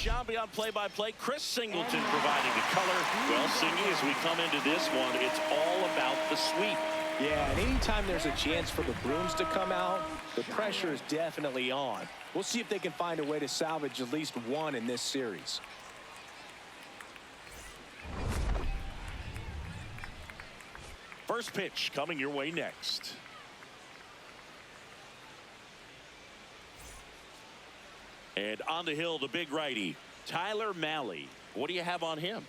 Shambi on play-by-play. Chris Singleton providing the color. Well, Singy, as we come into this one, it's all about the sweep. Yeah, and anytime there's a chance for the brooms to come out, the pressure is definitely on. We'll see if they can find a way to salvage at least one in this series. First pitch coming your way next. And on the hill, the big righty, Tyler Mahle. What do you have on him?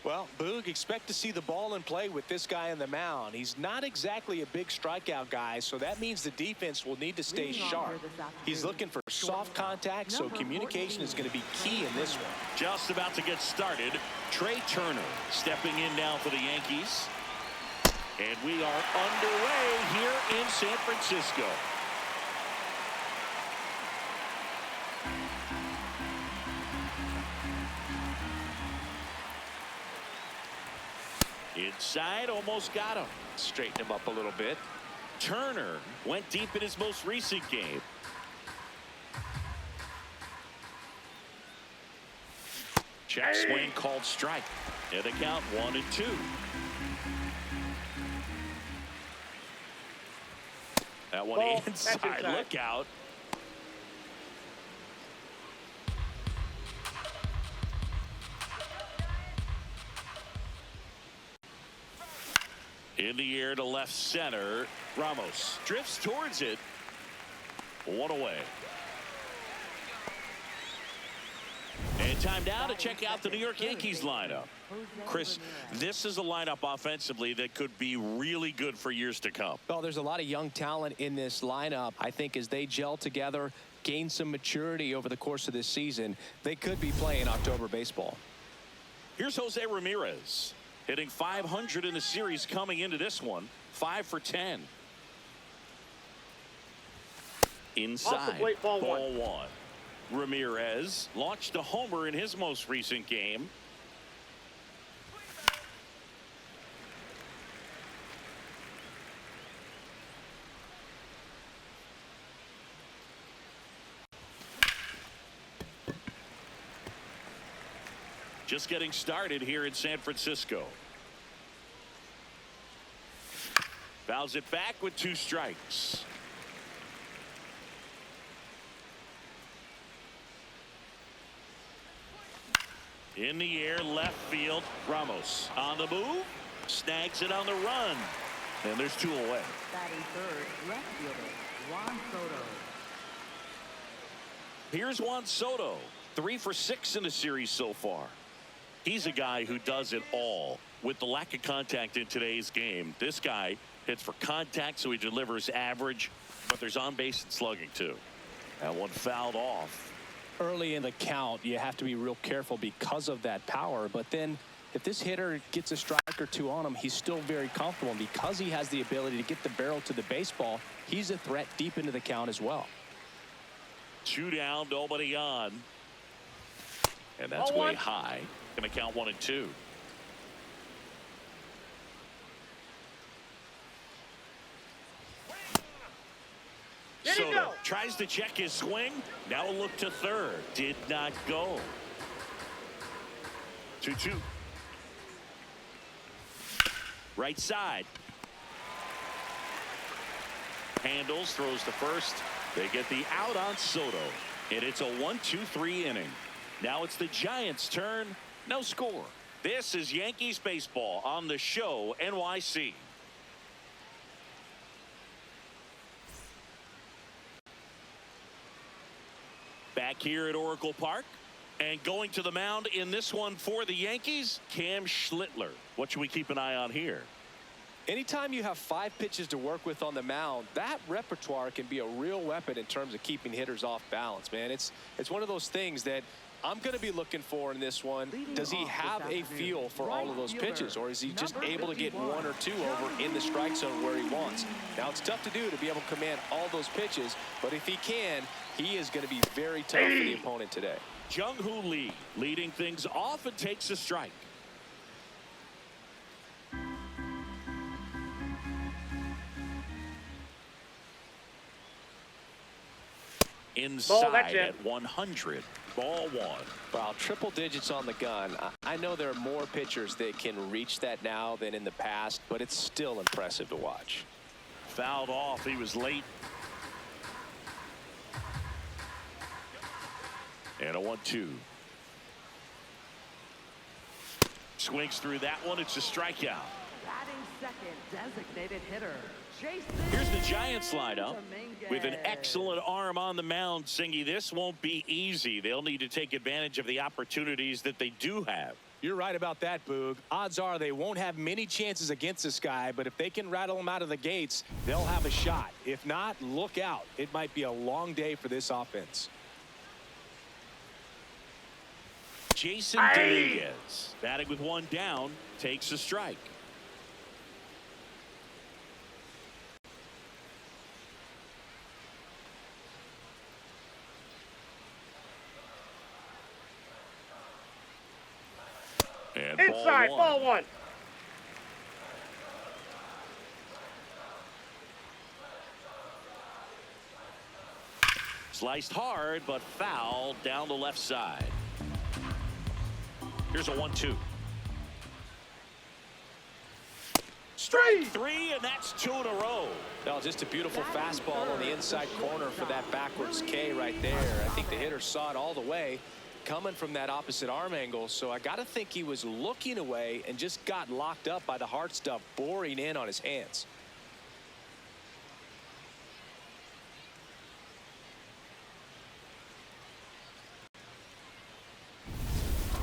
Well, Boog, expect to see the ball in play with this guy on the mound. He's not exactly a big strikeout guy, so that means the defense will need to stay sharp. He's looking for soft contact, so communication is going to be key in this one. Just about to get started. Trey Turner stepping in now for the Yankees. And we are underway here in San Francisco. Inside, almost got him. Straighten him up a little bit. Turner went deep in his most recent game. Check swing called strike. And the count 1-2. That one inside. Look out. In the air to left center. Ramos drifts towards it. One away. And time now to check out the New York Yankees lineup. Chris, this is a lineup offensively that could be really good for years to come. Well, there's a lot of young talent in this lineup. I think as they gel together, gain some maturity over the course of this season, they could be playing October baseball. Here's Jose Ramirez. Hitting .500 in the series coming into this one. 5 for 10. Inside. Ball one. Ramirez launched a homer in his most recent game. Just getting started here in San Francisco. Fouls it back with 2 strikes. In the air, left field. Ramos on the move. Snags it on the run. And there's 2 away. Batting third, left fielder, Juan Soto. Here's Juan Soto. 3 for 6 in the series so far. He's a guy who does it all. With the lack of contact in today's game, this guy hits for contact, so he delivers average, but there's on base and slugging too. That one fouled off. Early in the count, you have to be real careful because of that power, but then if this hitter gets a strike or 2 on him, he's still very comfortable. And because he has the ability to get the barrel to the baseball, he's a threat deep into the count as well. 2 down, nobody on. And that's way high. Going to count 1-2. Soto tries to check his swing. Now a look to third. Did not go. 2-2. Right side. Handles, throws to first. They get the out on Soto. And it's a 1-2-3 inning. Now it's the Giants' turn. No score. This is Yankees baseball on the show NYC. Back here at Oracle Park. And going to the mound in this one for the Yankees, Cam Schlittler. What should we keep an eye on here? Anytime you have 5 pitches to work with on the mound, that repertoire can be a real weapon in terms of keeping hitters off balance, man. It's one of those things that I'm going to be looking for in this one. Does he have a feel for all of those pitches, or is he just able to get 1 or 2 over in the strike zone where he wants? Now, it's tough to do to be able to command all those pitches, but if he can, he is going to be very tough for the opponent today. Jung-Hoo Lee leading things off and takes a strike. inside at 100. Ball one. Well, triple digits on the gun. I know there are more pitchers that can reach that now than in the past, but it's still impressive to watch. Fouled off. He was late. And a 1-2. Swings through that one. It's a strikeout. Batting second, designated hitter. Here's the Giants lineup with an excellent arm on the mound. Singy, this won't be easy. They'll need to take advantage of the opportunities that they do have. You're right about that, Boog. Odds are they won't have many chances against this guy, but if they can rattle him out of the gates, they'll have a shot. If not, look out. It might be a long day for this offense. Jason Dominguez, batting with one down, takes a strike. And inside, ball one. Sliced hard, but foul down the left side. Here's a 1-2. Strike three, and that's 2 in a row. Well, just a beautiful fastball on the inside corner for that backwards K right there. I think the hitter saw it all the way coming from that opposite arm angle, so I got to think he was looking away and just got locked up by the hard stuff boring in on his hands.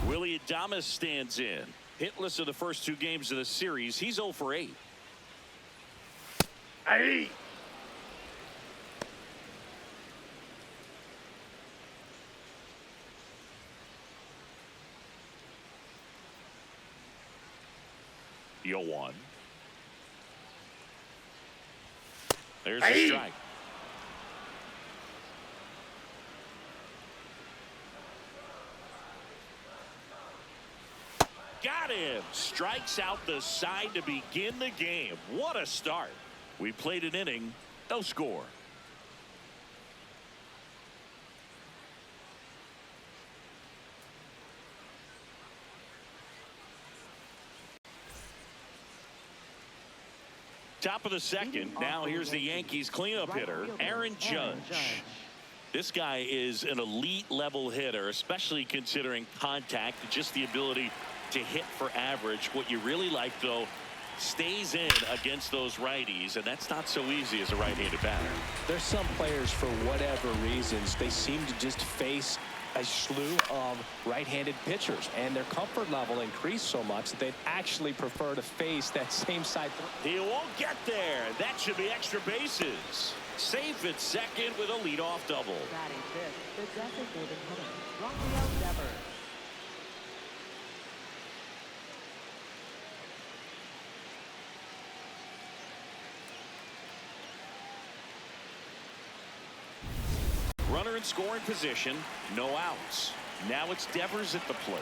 Willy Adames stands in. Hitless in the first 2 games of the series. He's 0 for 8. Hey. The 0-1. There's a strike. Got him. Strikes out the side to begin the game. What a start. We played an inning. No score. Top of the second. Now here's the Yankees cleanup hitter, Aaron Judge. This guy is an elite level hitter, especially considering contact, just the ability to hit for average. What you really like, though, stays in against those righties, and that's not so easy as a right-handed batter. There's some players, for whatever reasons, they seem to just face a slew of right-handed pitchers, and their comfort level increased so much that they'd actually prefer to face that same side. He won't get there. That should be extra bases. Safe at second with a leadoff double. Batting fifth, the designated hitter, Rafael Devers. Runner in scoring position, no outs. Now it's Devers at the plate.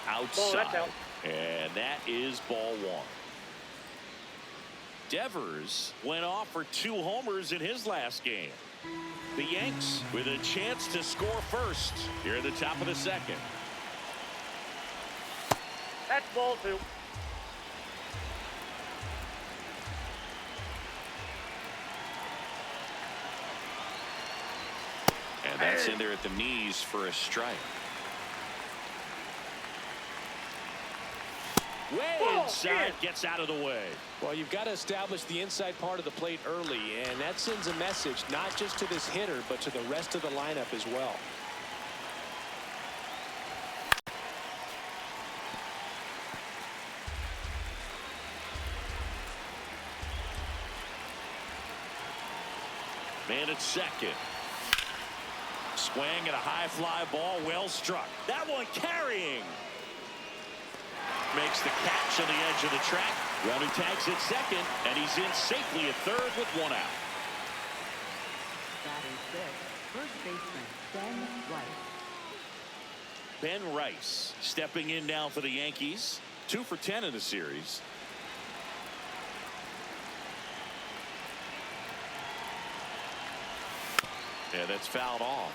Outside. Out. And that is ball one. Devers went off for 2 homers in his last game. The Yanks with a chance to score first here at the top of the second. That's ball two. And that's in there at the knees for a strike. Way inside, gets out of the way. Well, you've got to establish the inside part of the plate early, and that sends a message not just to this hitter, but to the rest of the lineup as well. Man at second. Swing and a high fly ball, well struck. That one carrying. Makes the catch on the edge of the track. Runner tags at second, and he's in safely at third with 1 out. Batting sixth, first baseman, Ben Rice. Ben Rice stepping in now for the Yankees. 2 for 10 in the series. Yeah, that's fouled off.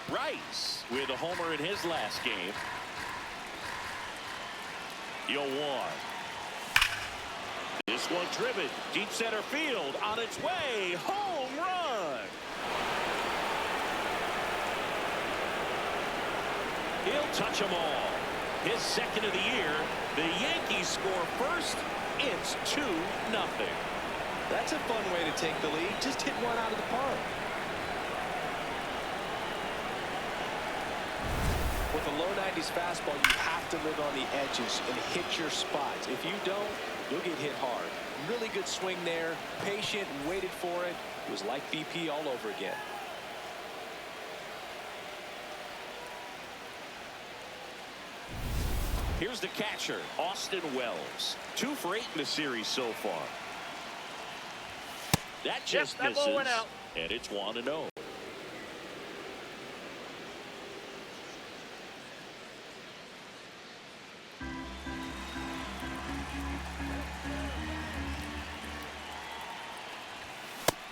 Rice with a homer in his last game. 0-1. This one driven deep center field on its way. Home run. He'll touch them all. His second of the year. The Yankees score first. It's 2-0. That's a fun way to take the lead. Just hit one out of the park. With a low 90s fastball, you have to live on the edges and hit your spots. If you don't, you'll get hit hard. Really good swing there. Patient, waited for it. It was like BP all over again. Here's the catcher, Austin Wells. 2 for 8 in the series so far. That just that misses. ball went out. And it's 1-0.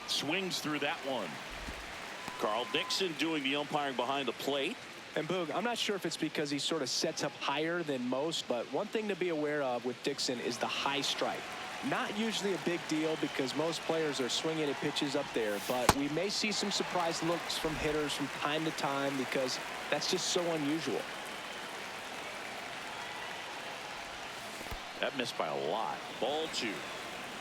Swings through that one. Carl Dixon doing the umpiring behind the plate. And Boog, I'm not sure if it's because he sort of sets up higher than most, but one thing to be aware of with Dixon is the high strike. Not usually a big deal because most players are swinging at pitches up there, but we may see some surprise looks from hitters from time to time because that's just so unusual. That missed by a lot. Ball 2.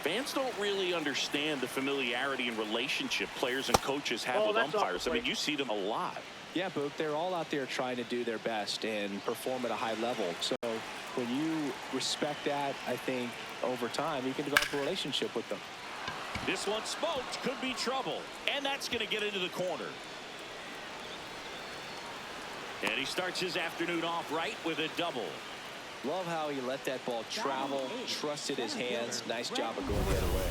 Fans don't really understand the familiarity and relationship players and coaches have with umpires. I mean, you see them a lot. Yeah, Boog, they're all out there trying to do their best and perform at a high level. So when you respect that, I think over time you can develop a relationship with them. This one smoked, could be trouble, and that's going to get into the corner. And he starts his afternoon off right with a double. Love how he let that ball travel, trusted his hands. Nice job of going the other way.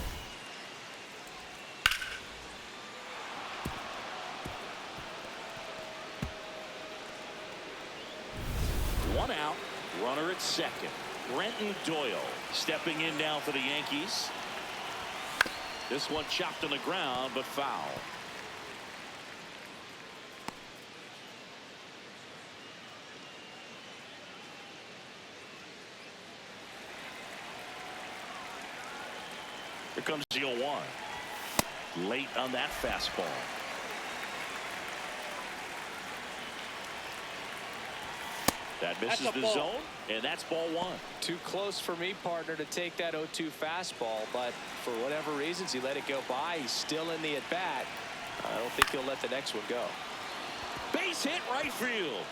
One out, runner at second. Brenton Doyle stepping in now for the Yankees. This one chopped on the ground, but foul. Here comes 0-1. Late on that fastball. That misses the zone, and that's ball 1. Too close for me, partner, to take that 0-2 fastball, but for whatever reasons he let it go by. He's still in the at-bat. I don't think he'll let the next one go. Base hit right field.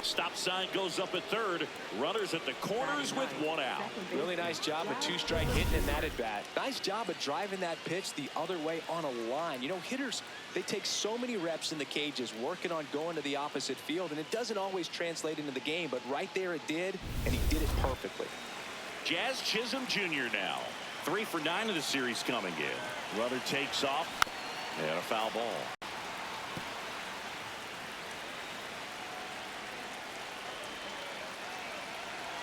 Stop sign goes up at third. Runners at the corners with 1 out. Really nice job of 2-strike hitting in that at bat. Nice job of driving that pitch the other way on a line. You know, hitters, they take so many reps in the cages working on going to the opposite field, and it doesn't always translate into the game, but right there it did, and he did it perfectly. Jazz Chisholm Jr. now. 3 for 9 of the series coming in. Runner takes off, and a foul ball.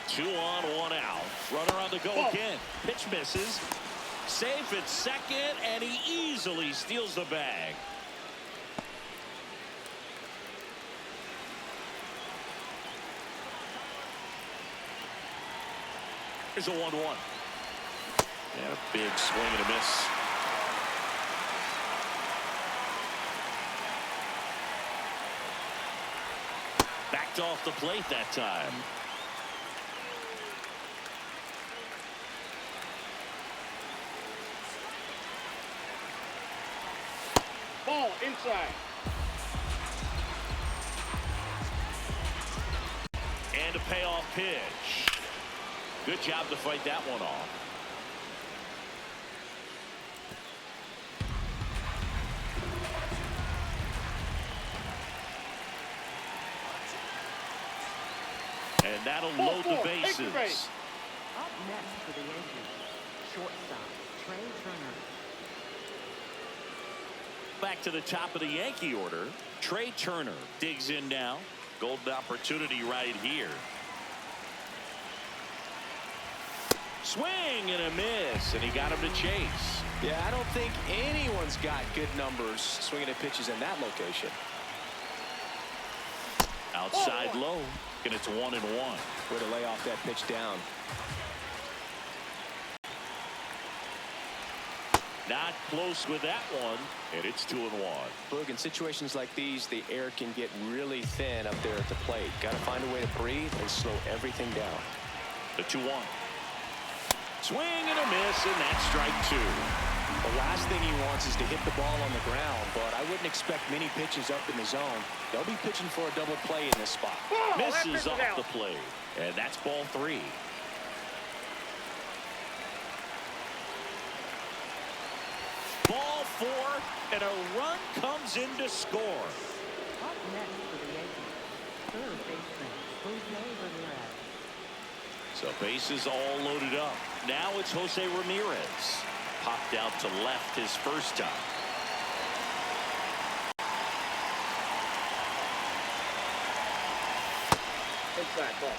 Two on, 1 out. Runner on the go again. Pitch misses. Safe at second, and he easily steals the bag. Here's a 1-1. And a big swing and a miss. Backed off the plate that time. Ball inside. And a payoff pitch. Good job to fight that one off. And that'll load the bases. Up next for the Yankees, shortstop Trey Turner. Back to the top of the Yankee order. Trey Turner digs in now. Golden opportunity right here. Swing and a miss, and he got him to chase. Yeah, I don't think anyone's got good numbers swinging at pitches in that location. Outside low, and it's 1-1. Way to lay off that pitch down. Not close with that one, and it's 2-1. Boog, in situations like these, the air can get really thin up there at the plate. Got to find a way to breathe and slow everything down. The 2-1. Swing and a miss, and that's strike 2. The last thing he wants is to hit the ball on the ground, but I wouldn't expect many pitches up in the zone. They'll be pitching for a double play in this spot. Misses off the plate, and that's ball 3. Ball 4, and a run comes in to score. Up next for the Yankees, third baseman, Jose Ramirez. So bases all loaded up. Now it's Jose Ramirez. Popped out to left his first time. Inside ball.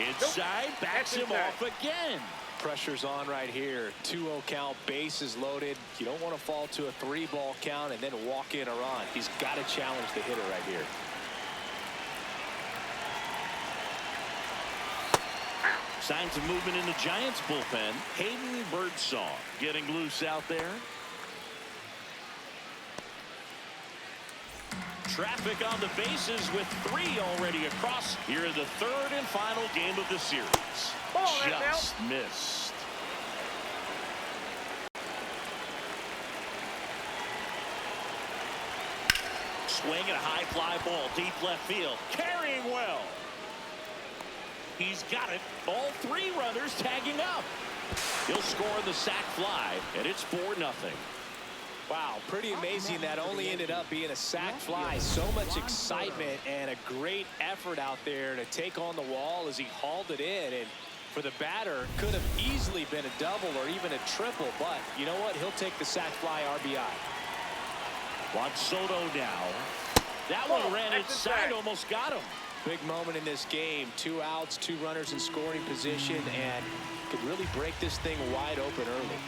Inside, backs him off again. Pressure's on right here. 2-0 count, bases loaded. You don't want to fall to a 3-ball count and then walk in a run. He's got to challenge the hitter right here. Signs of movement in the Giants bullpen. Hayden Birdsong getting loose out there. Traffic on the bases with 3 already across here in the third and final game of the series. Just missed. Swing and a high fly ball deep left field. Carrying well. He's got it. All 3 runners tagging up. He'll score the sac fly, and it's 4-0. Wow, pretty amazing that only ended up being a sac fly. So much excitement and a great effort out there to take on the wall as he hauled it in. And for the batter, could have easily been a double or even a triple. But you know what? He'll take the sac fly RBI. Juan Soto now. That one ran inside, almost got him. Big moment in this game. 2 outs, 2 runners in scoring position, and could really break this thing wide open early.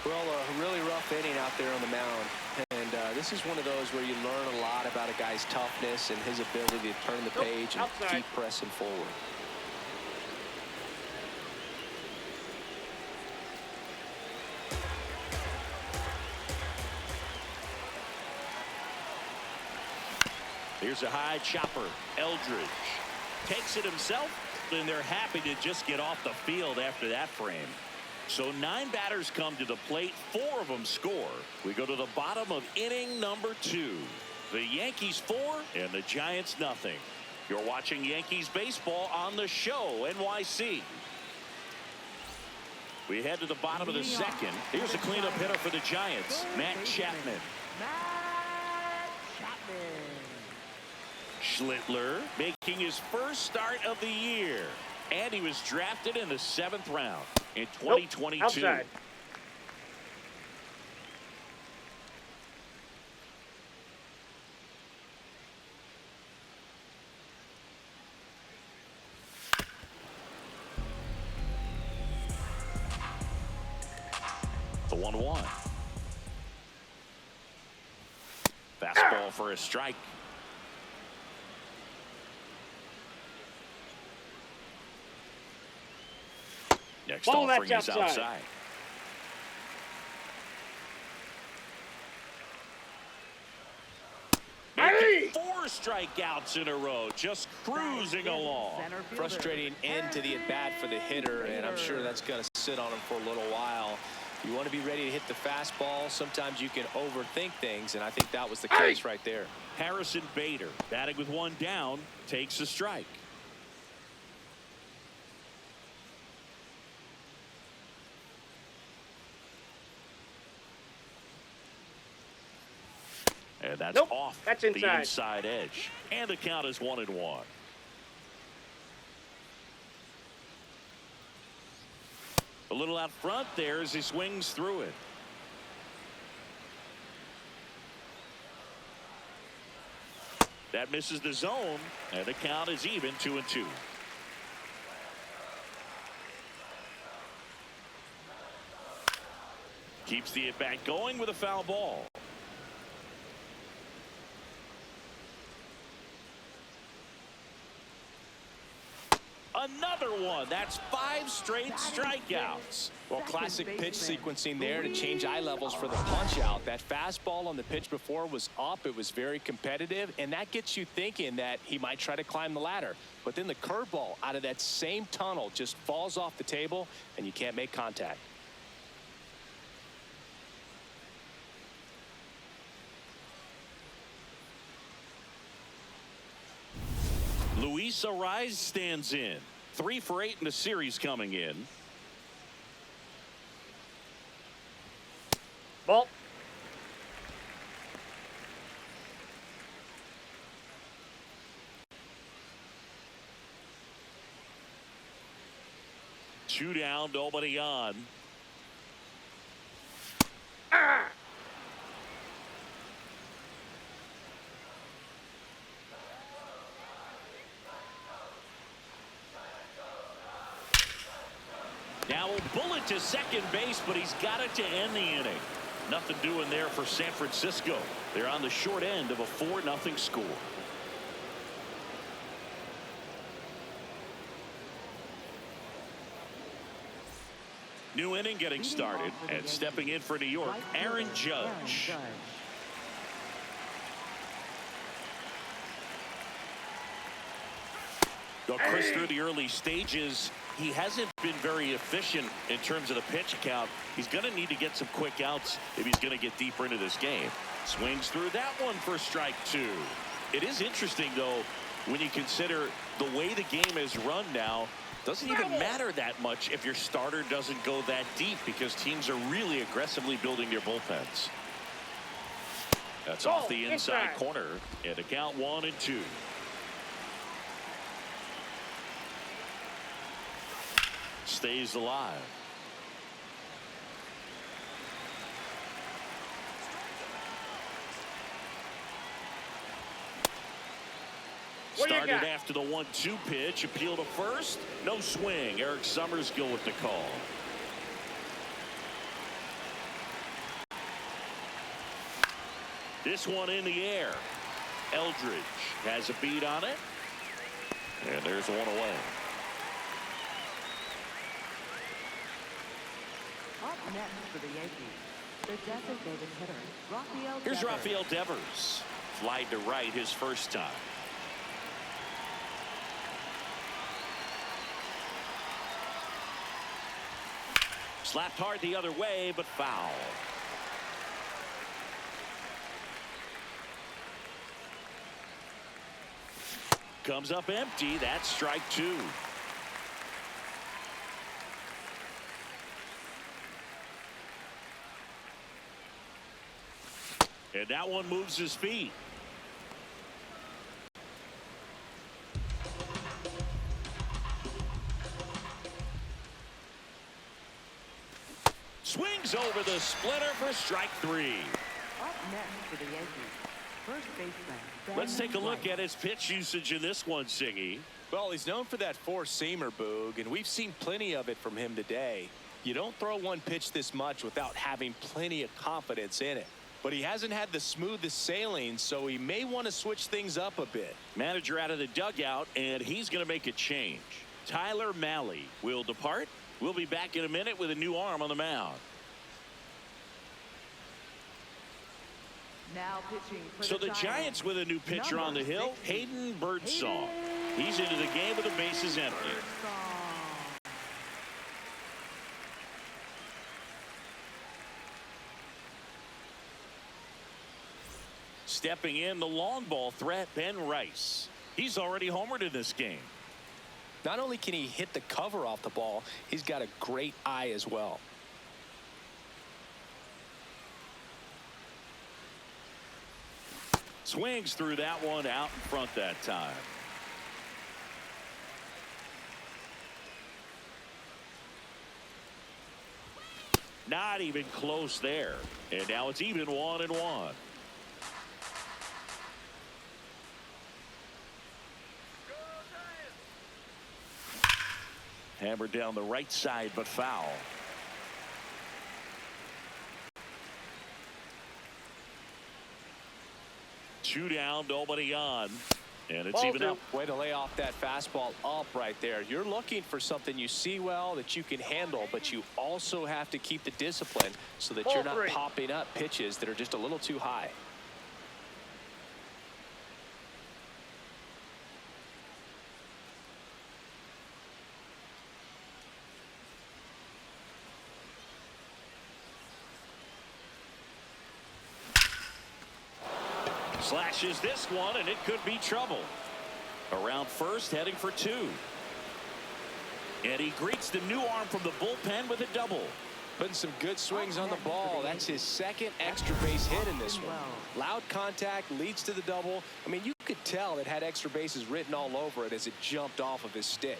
Well, a really rough inning out there on the mound. And this is one of those where you learn a lot about a guy's toughness and his ability to turn the page and keep pressing forward. Here's a high chopper. Eldridge takes it himself, and they're happy to just get off the field after that frame. So 9 batters come to the plate, 4 of them score. We go to the bottom of inning number 2. The Yankees 4 and the Giants nothing. You're watching Yankees baseball on the show NYC. We head to the bottom of the second. Here's a cleanup hitter for the Giants, Matt Chapman. Schlittler making his first start of the year. And he was drafted in the 7th round in 2022. Outside. The 1-1. Fastball for a strike. Next offering is outside. Making 4 strikeouts in a row, just cruising along. Frustrating end to the at-bat for the hitter, and I'm sure that's going to sit on him for a little while. You want to be ready to hit the fastball. Sometimes you can overthink things, and I think that was the case right there. Harrison Bader, batting with 1 down, takes a strike. And that's off that's the inside. inside edge. And the count is 1-1. A little out front there as he swings through it. That misses the zone, and the count is even 2-2. Keeps the at-bat going with a foul ball. Another one. That's 5 straight strikeouts. Well, classic pitch sequencing there to change eye levels for the punch out. That fastball on the pitch before was up. It was very competitive, and that gets you thinking that he might try to climb the ladder. But then the curveball out of that same tunnel just falls off the table, and you can't make contact. Luis Adames stands in. 3 for 8 in the series coming in. Ball. Two down, nobody on. Now a bullet to second base, but he's got it to end the inning. Nothing doing there for San Francisco. They're on the short end of a 4-0 score. New inning getting started, and stepping in for New York, Aaron Judge. Though Chris, through the early stages, he hasn't been very efficient in terms of the pitch count. He's going to need to get some quick outs if he's going to get deeper into this game. Swings through that one for strike 2. It is interesting, though, when you consider the way the game is run now. Doesn't even matter that much if your starter doesn't go that deep, because teams are really aggressively building their bullpens. That's off the inside corner, and a count 1-2. Stays alive. Started after the 1-2 pitch. Appeal to first. No swing. Eric Summerskill with the call. This one in the air. Eldridge has a beat on it. And there's one away. Up next for the Yankees, the designated hitter, Rafael Here's Devers. Rafael Devers. Flied to right his first time. Slapped hard the other way, but foul. Comes up empty. That's strike 2. And that one moves his feet. Swings over the splitter for strike 3. Up next for the Yankees, first baseman. Let's take a look at his pitch usage in this one, Siggy. Well, he's known for that four-seamer, Boog, and we've seen plenty of it from him today. You don't throw one pitch this much without having plenty of confidence in it. But he hasn't had the smoothest sailing, so he may want to switch things up a bit. Manager out of the dugout, and he's going to make a change. Tyler Mahle will depart. We'll be back in a minute with a new arm on the mound. Now pitching for So the Giants with a new pitcher on the hill, Hayden Birdsong. He's into the game with the bases empty. Stepping in, the long ball threat, Ben Rice. He's already homered in this game. Not only can he hit the cover off the ball, he's got a great eye as well. Swings through that one, out in front that time. Not even close there. And now it's even 1-1. Hammered down the right side, but foul. Two down, nobody on. And it's even up. Way to lay off that fastball up right there. You're looking for something you see well that you can handle, but you also have to keep the discipline so that you're not popping up pitches that are just a little too high. Slashes this one, and it could be trouble. Around first, heading for two. And he greets the new arm from the bullpen with a double. Putting some good swings on the ball. That's his second extra base hit in this one. Loud contact leads to the double. I mean, you could tell it had extra bases written all over it as it jumped off of his stick.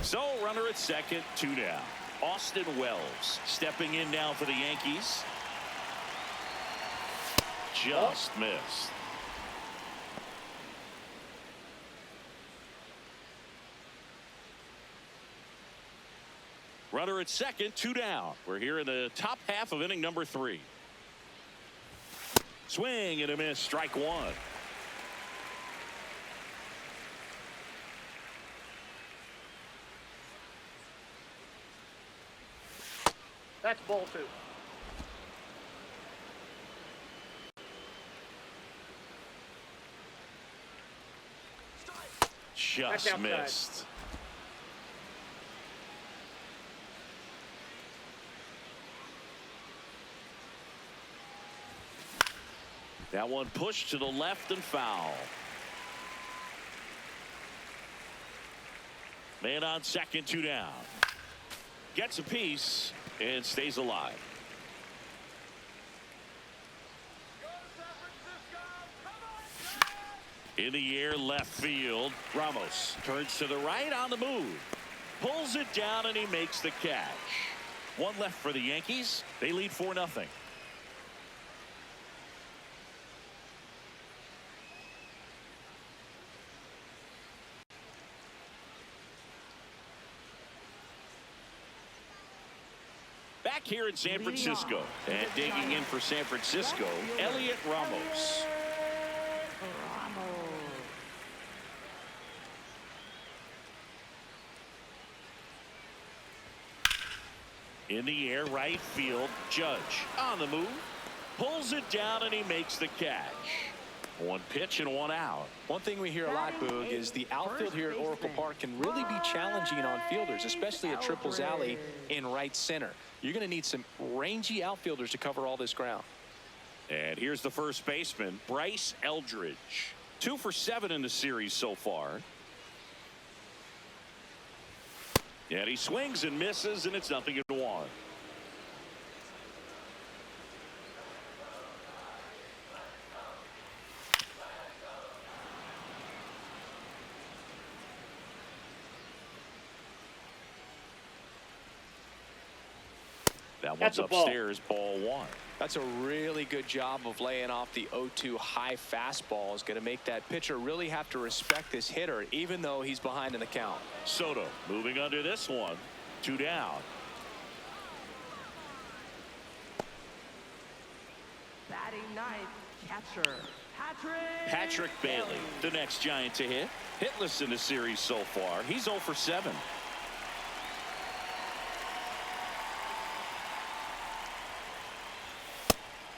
So, runner at second, two down. Austin Wells stepping in now for the Yankees. Just missed. Runner at second, two down. We're here in the top half of inning number 3. Swing and a miss, strike one. That's ball 2. Just missed. That one pushed to the left and foul. Man on second, two down. Gets a piece and stays alive. In the air, left field. Ramos turns to the right on the move. Pulls it down and he makes the catch. One left for the Yankees. They lead 4-0. Back here in San Francisco, and digging in for San Francisco, Elliot Ramos. In the air, right field. Judge on the move. Pulls it down and he makes the catch. One pitch and one out. One thing we hear a lot, Boog, is the outfield here at Oracle Park can really be challenging on fielders, especially at Triples Alley in right center. You're going to need some rangy outfielders to cover all this ground. And here's the first baseman, Bryce Eldridge. 2 for 7 in the series so far. And he swings and misses, and it's 0-1. That one's upstairs, ball 1. That's a really good job of laying off the 0-2 high fastball. Is going to make that pitcher really have to respect this hitter, even though he's behind in the count. Soto moving under this one. 2 down. Batting ninth, catcher Patrick Bailey, the next Giant to hit. Hitless in the series so far. He's 0 for 7.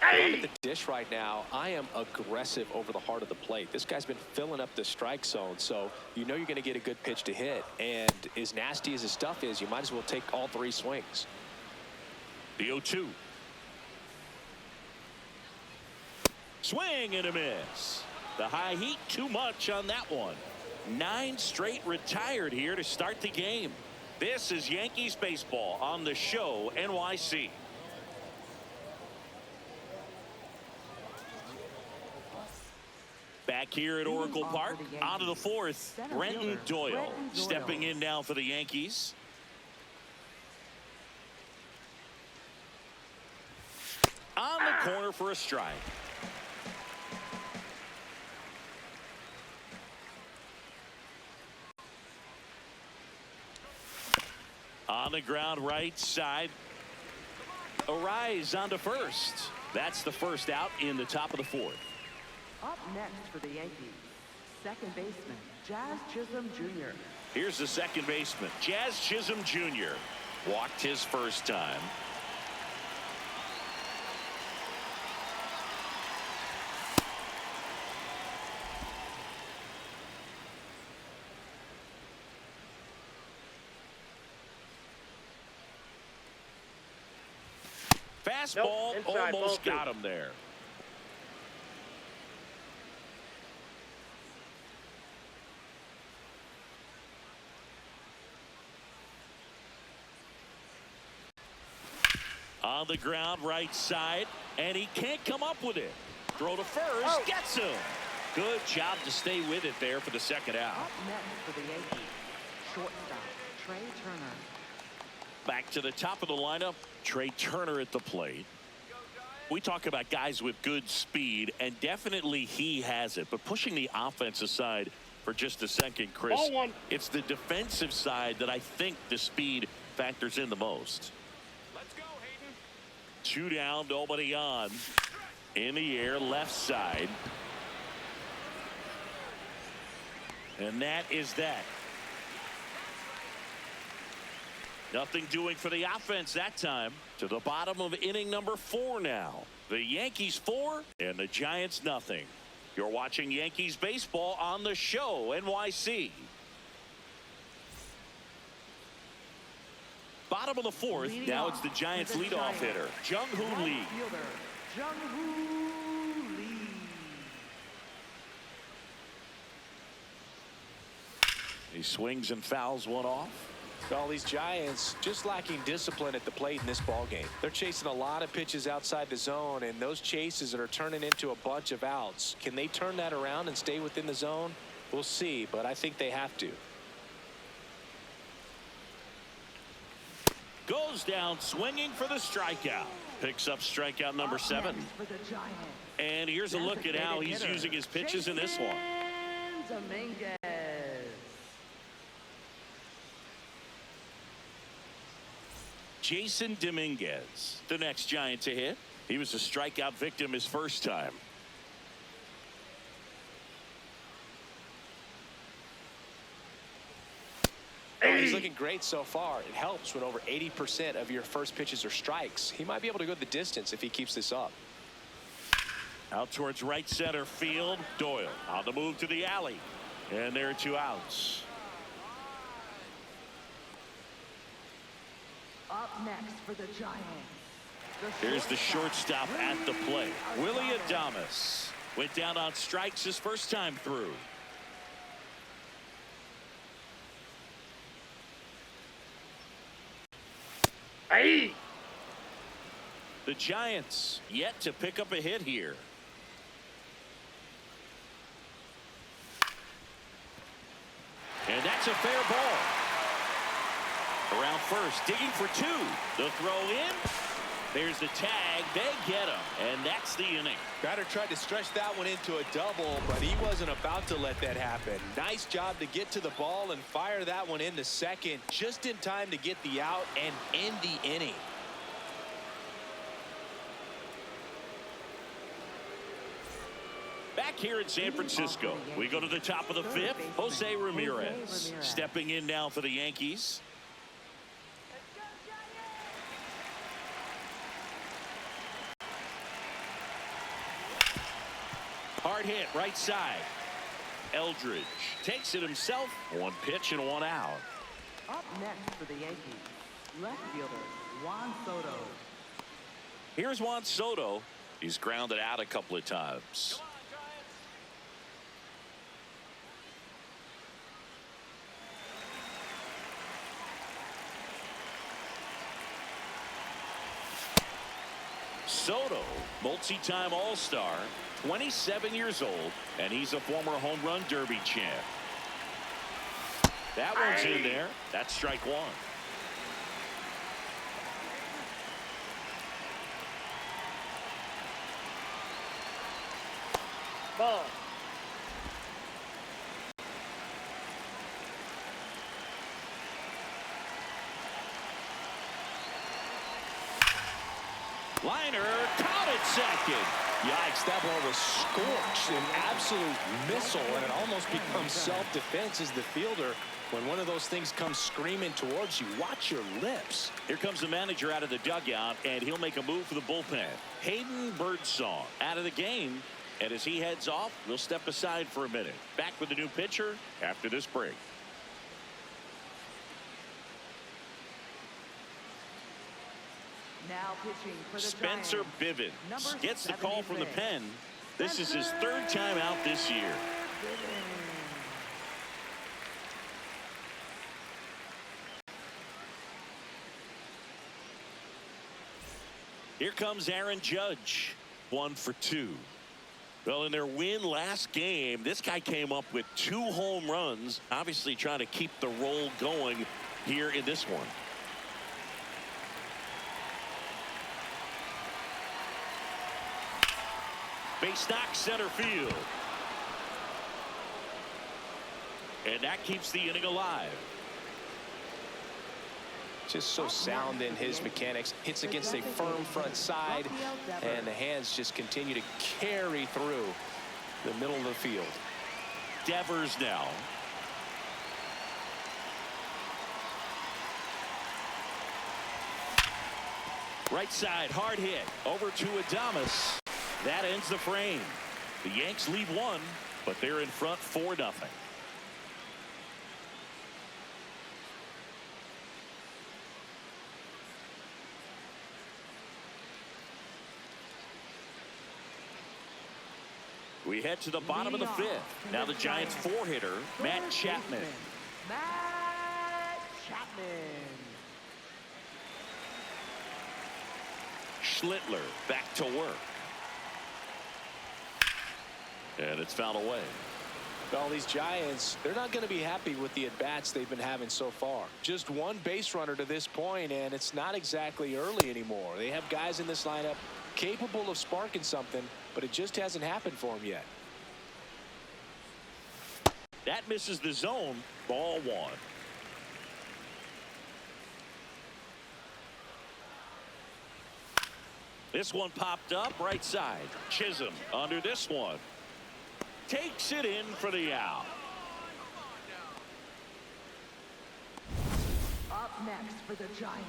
I'm at the dish right now. I am aggressive over the heart of the plate. This guy's been filling up the strike zone, so you know you're going to get a good pitch to hit. And as nasty as his stuff is, you might as well take all 3 swings. The 0-2. Swing and a miss. The high heat too much on that one. 9 straight retired here to start the game. This is Yankees baseball on the show NYC. Back here at Oracle Park, out of the 4th, Brenton Doyle stepping in now for the Yankees. On the corner for a strike. On the ground right side. Arise on to first. That's the first out in the top of the fourth. Up next for the Yankees, second baseman, Jazz Chisholm Jr. Here's the second baseman, Jazz Chisholm Jr. Walked his first time. Fastball, Nope, inside, almost ball got him there. On the ground right side, and he can't come up with it. Throw to first, gets him. Good job to stay with it there for the second out. Up next for the Yankees, shortstop, Trey Turner. Back to the top of the lineup, Trey Turner at the plate. We talk about guys with good speed, and definitely he has it. But pushing the offense aside for just a second, Chris, it's the defensive side that I think the speed factors in the most. Let's go, Hayden. 2 down, nobody on. In the air, left side. And that is that. Nothing doing for the offense that time. To the bottom of inning number 4 now. The Yankees 4 and the Giants nothing. You're watching Yankees baseball on the show, NYC. Bottom of the 4th. Leading Now off it's the Giants for the leadoff Giants, hitter, Jung-Hoo right Lee. fielder, Jung-Hoo Lee. He swings and fouls one off. Well, these Giants just lacking discipline at the plate in this ball game. They're chasing a lot of pitches outside the zone, and those chases are turning into a bunch of outs. Can they turn that around and stay within the zone? We'll see, but I think they have to. Goes down swinging for the strikeout. Picks up strikeout number Up 7. next for the Giants, And here's a look at how he's hitter, using his pitches in this one. Jason Dominguez. Jason Dominguez, the next Giant to hit. He was a strikeout victim his first time. Well, he's looking great so far. It helps when over 80% of your first pitches are strikes. He might be able to go the distance if he keeps this up. Out towards right center field. Doyle on the move to the alley. And there are 2 outs. Up next for the Giants. Here's the shortstop at the plate. Willy Adames went down on strikes his first time through. Hey! The Giants yet to pick up a hit here. And that's a fair ball. Around first, digging for 2. The throw in. There's the tag. They get him. And that's the inning. Batter tried to stretch that one into a double, but he wasn't about to let that happen. Nice job to get to the ball and fire that one into second just in time to get the out and end the inning. Back here in San Francisco, we go to the top of the 5th. Jose Ramirez stepping in now for the Yankees. Hard hit right side. Eldridge takes it himself. 1 pitch and 1 out. Up next for the Yankees, left fielder Juan Soto. Here's Juan Soto. He's grounded out a couple of times. Soto, multi-time All-Star, 27 years old, and he's a former home run derby champ. That one's in there. That's strike 1. Ball. Liner caught at second. Yikes, that ball was scorched, an absolute missile, and it almost becomes self-defense as the fielder. When one of those things comes screaming towards you, watch your lips. Here comes the manager out of the dugout, and he'll make a move for the bullpen. Hayden Birdsong out of the game, and as he heads off, we'll step aside for a minute. Back with the new pitcher after this break. Now pitching for the Spencer Giants. Bivens Number gets the call from the 76. pen. This is his third time out this year. Here comes Aaron Judge, 1 for 2. Well, in their win last game, this guy came up with 2 home runs, obviously trying to keep the roll going here in this one. Base knock center field. And that keeps the inning alive. Just so sound in his mechanics. Hits against a firm front side, and the hands just continue to carry through the middle of the field. Devers now. Right side, hard hit. Over to Adames. That ends the frame. The Yanks lead 1, but they're in front 4-0. We head to the bottom of the 5th. Now the Giants 4-hitter, Matt Chapman. Matt Chapman. Schlittler back to work. And it's fouled away. Well, these Giants, they're not going to be happy with the at-bats they've been having so far. Just one base runner to this point, and it's not exactly early anymore. They have guys in this lineup capable of sparking something, but it just hasn't happened for them yet. That misses the zone. Ball 1. This one popped up right side. Chisholm under this one. Takes it in for the out. Up next for the Giants,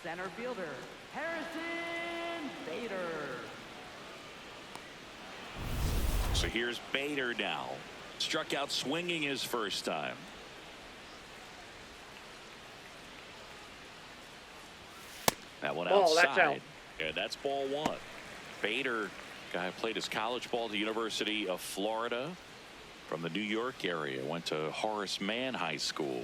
center fielder Harrison Bader. So here's Bader now. Struck out swinging his first time. That one Ball, outside. that's out. And that's ball 1. Bader, guy played his college ball at the University of Florida from the New York area. Went to Horace Mann High School.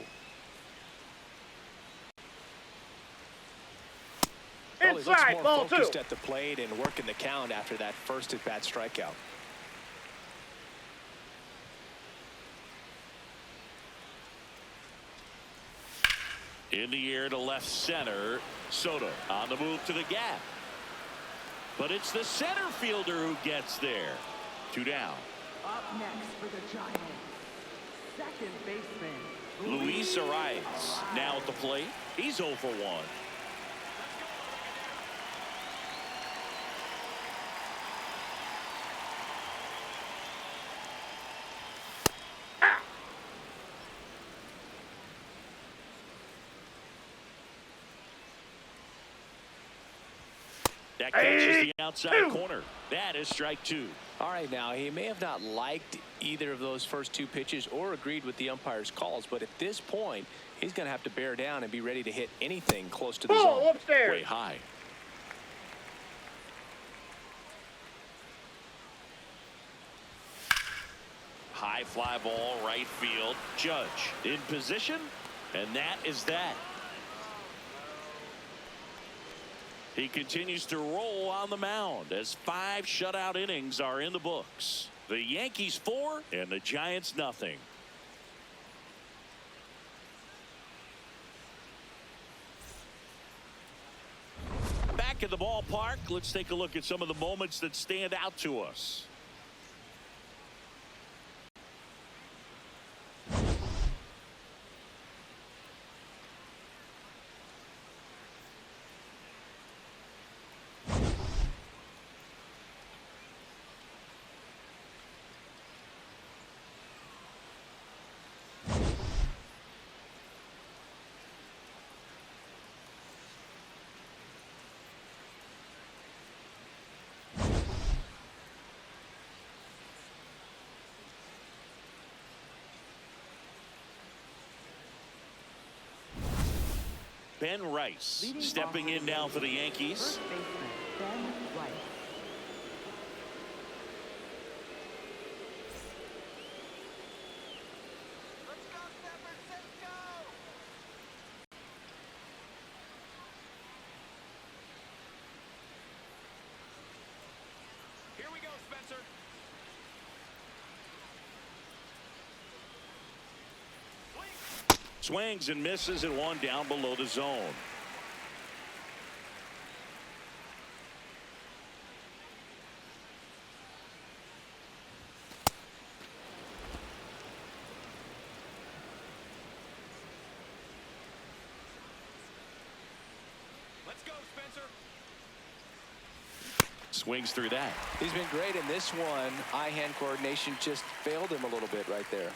Well, he looks Inside, more ball 2. focused at the plate and working the count after that first at-bat strikeout. In the air to left center. Soto on the move to the gap. But it's the center fielder who gets there. 2 down. Up next for the Giants, second baseman Luis Arias now at the plate. He's 0 for 1. That catches the outside corner. That is strike 2. All right, now, he may have not liked either of those first 2 pitches or agreed with the umpire's calls, but at this point, he's going to have to bear down and be ready to hit anything close to the Ball zone. upstairs. Way high. High fly ball, right field. Judge in position, and that is that. He continues to roll on the mound as 5 shutout innings are in the books. The Yankees 4 and the Giants nothing. Back at the ballpark, let's take a look at some of the moments that stand out to us. Ben Rice Leading stepping off in now for the Yankees. First baseman, Ben Rice. Here we go, Spencer. Swings and misses and one down below the zone. Let's go, Spencer. Swings through that. He's been great in this one. Eye-hand coordination just failed him a little bit right there.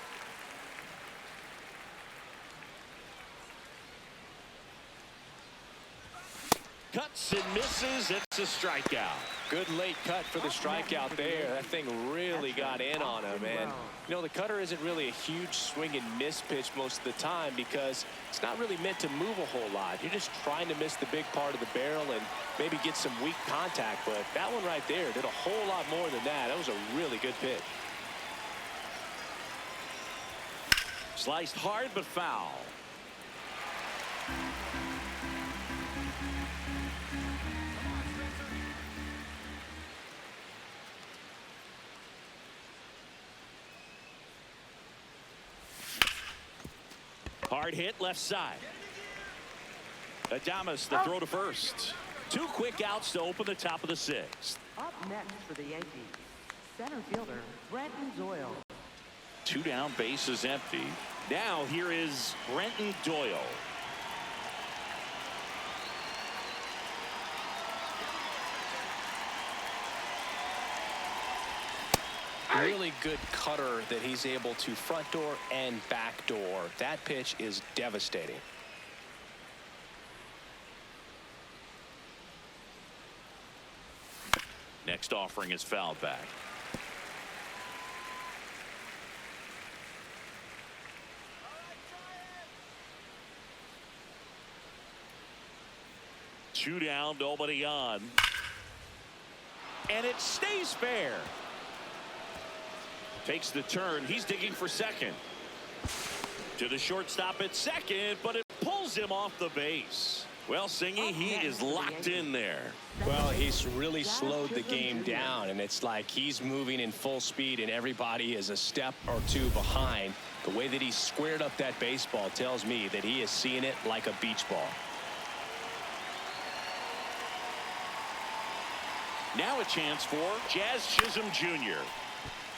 Cuts and misses. It's a strikeout. Good late cut for the strikeout there. That thing really got in on him. And, you know, the cutter isn't really a huge swing and miss pitch most of the time because it's not really meant to move a whole lot. You're just trying to miss the big part of the barrel and maybe get some weak contact. But that one right there did a whole lot more than that. That was a really good pitch. Sliced hard but foul. Hard hit left side. Adames the throw to first. 2 quick outs to open the top of the 6th. Up next for the Yankees, center fielder, Brenton Doyle. 2 down, bases empty. Now here is Brenton Doyle. Really good cutter that he's able to front door and back door. That pitch is devastating. Next offering is fouled back. Two down, nobody on. And it stays fair. Takes the turn. He's digging for second. To the shortstop at second, but it pulls him off the base. Well, Singy, he is locked in there. Well, he's really slowed the game down, and it's like he's moving in full speed, and everybody is a step or two behind. The way that he squared up that baseball tells me that he is seeing it like a beach ball. Now a chance for Jazz Chisholm Jr.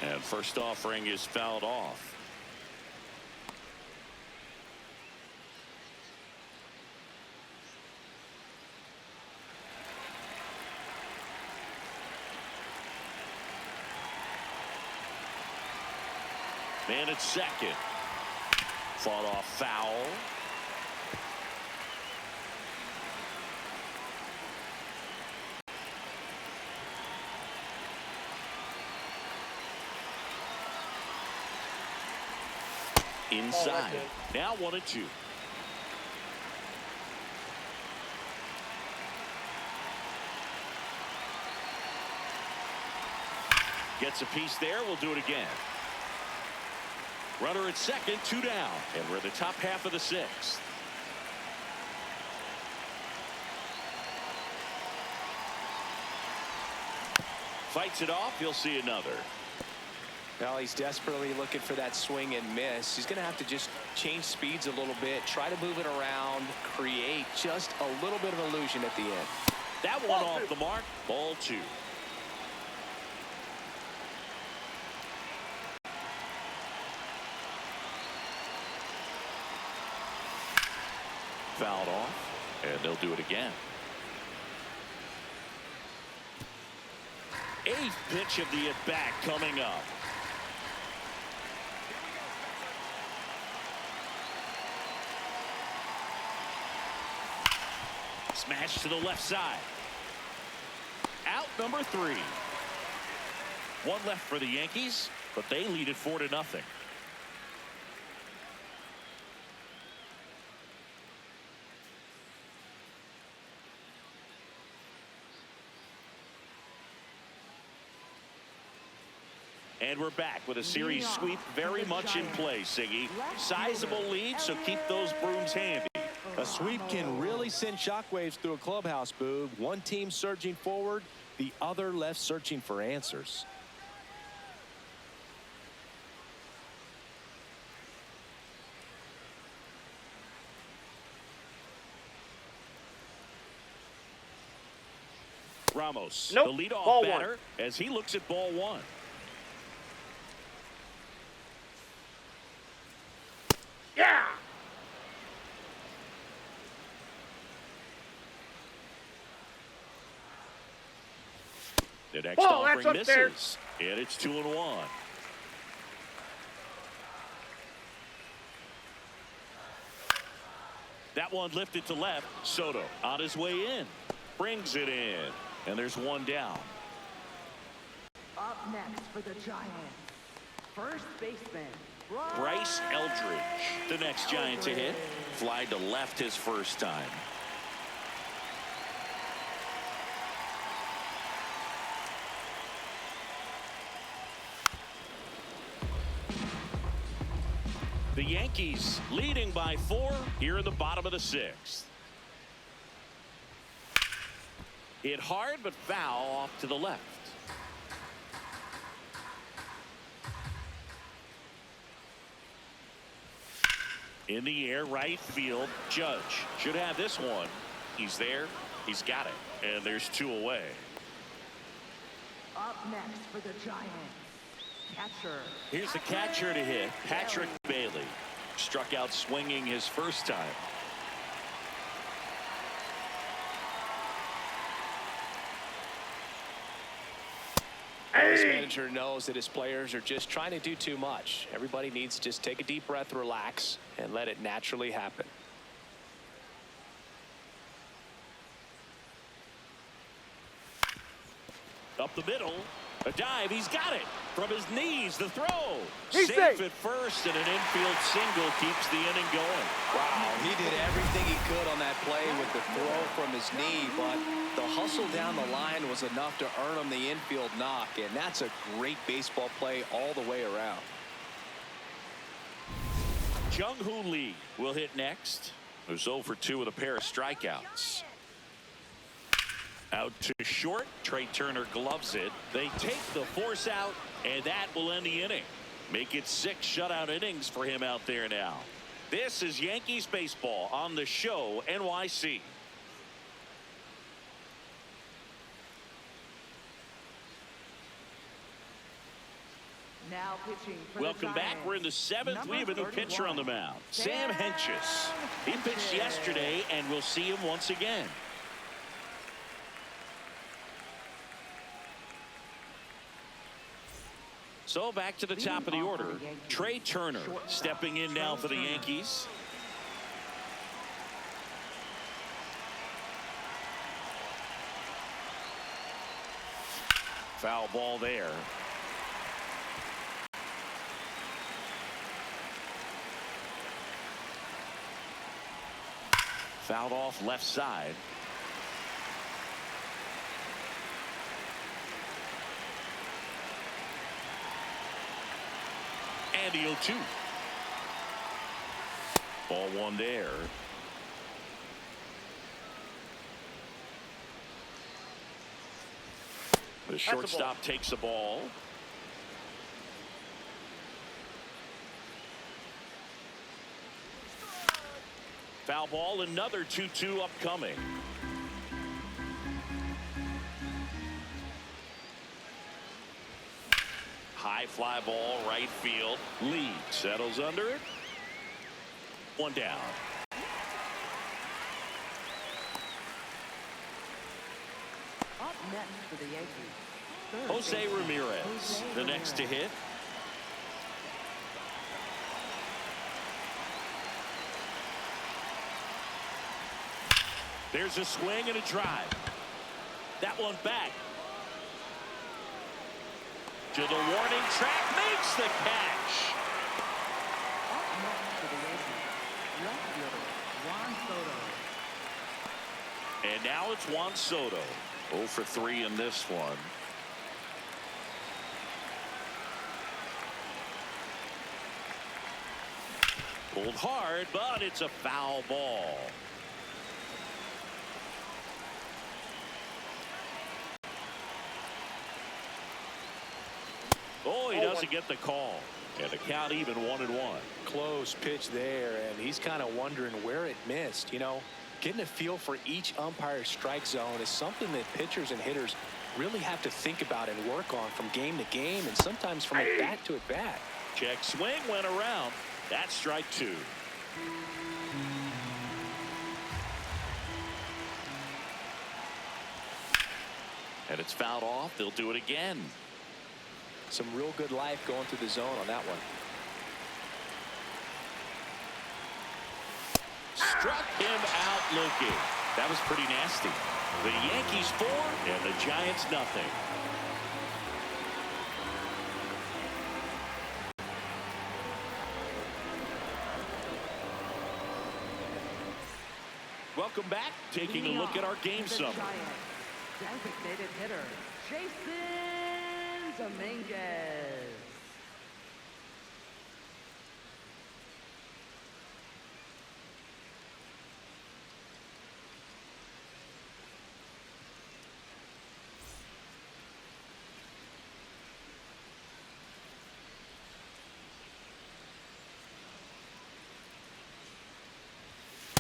And first offering is fouled off. Man at second. Fought off foul. Inside. Now 1-2. Gets a piece there. We'll do it again. Runner at second, 2 down. And we're in the top half of the 6th. Fights it off. You'll see another. Well, he's desperately looking for that swing and miss. He's going to have to just change speeds a little bit, try to move it around, create just a little bit of illusion at the end. That one off the mark. Ball 2. Fouled off, and they'll do it again. 8th pitch of the at-bat coming up. Smash to the left side. Out number 3. 1 left for the Yankees, but they lead it 4-0. And we're back with a series sweep very much in play, Siggy. Sizable lead, so keep those brooms handy. A sweep can really send shockwaves through a clubhouse, Boob. One team surging forward, the other left searching for answers. Ramos, Nope. the leadoff Ball batter, as he looks at ball one. Yeah. The next Ball, offering that's up there. misses, and it's 2-1. That one lifted to left. Soto on his way in. Brings it in. And there's one down. Up next for the Giants, first baseman, Bryce Eldridge, the next Giant to hit. Fly to left his first time. The Yankees leading by 4 here in the bottom of the 6th. Hit hard but foul off to the left. In the air, right field. Judge should have this one. He's there. He's got it. And there's 2 away. up next for the Giants, catcher. Here's the catcher to hit, Patrick Bailey. Struck out swinging his first time. This manager knows that his players are just trying to do too much. Everybody needs to just take a deep breath, relax, and let it naturally happen. Up the middle, a dive, he's got it. From his knees, the throw. He's Safe safe. at first, and an infield single keeps the inning going. Wow, he did everything he could on that play with the throw from his knee, but the hustle down the line was enough to earn him the infield knock, and that's a great baseball play all the way around. Jung-Hoo Lee will hit next. Who's 0 for 2 with a pair of strikeouts. Out to short. Trey Turner gloves it. They take the force out, and that will end the inning. Make it 6 shutout innings for him out there now. This is Yankees baseball on the show NYC. Now pitching for Welcome the back. Giants, We're in the 7th. We have a new number pitcher on the 31, mound. Sam Hentges. He pitched yesterday, and we'll see him once again. So back to the top of the order. Trey Turner stepping in now for the Yankees. Foul ball there. Fouled off left side. And the 0-2. Ball 1 there. The shortstop takes the ball. Foul ball, another 2-2 upcoming. High fly ball, right field. Lee settles under it. 1 down. Up next for the Yankees, third Jose baseman, Ramirez, Jose the next to Ramirez. hit. There's a swing and a drive. That one back. To the warning track, makes the catch. Up next for the Yankees, left fielder, Juan Soto. And now it's Juan Soto. 0 for 3 in this one. Pulled hard, but it's a foul ball. Oh, he doesn't get the call. And the count even 1-1. Close pitch there, and he's kind of wondering where it missed. You know, getting a feel for each umpire's strike zone is something that pitchers and hitters really have to think about and work on from game to game and sometimes from at bat to at bat. Check swing went around. That's strike 2. And it's fouled off. They'll do it again. Some real good life going through the zone on that one. Struck him out looking. That was pretty nasty. The Yankees 4 and the Giants nothing. Welcome back. Taking a look at our game summary. Designated hitter, Jason Dominguez.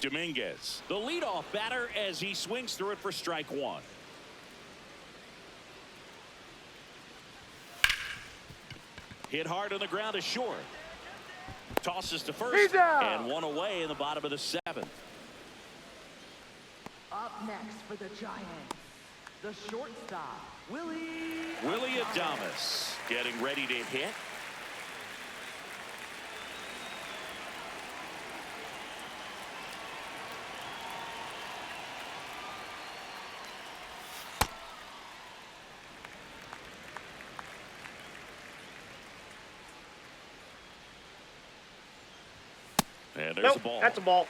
Dominguez, the leadoff batter, as he swings through it for strike 1. Hit hard on the ground to short. Tosses to first and 1 away in the bottom of the 7th. Up next for the Giants, the shortstop, Willy Adames getting ready to hit. And there's a ball. That's a ball.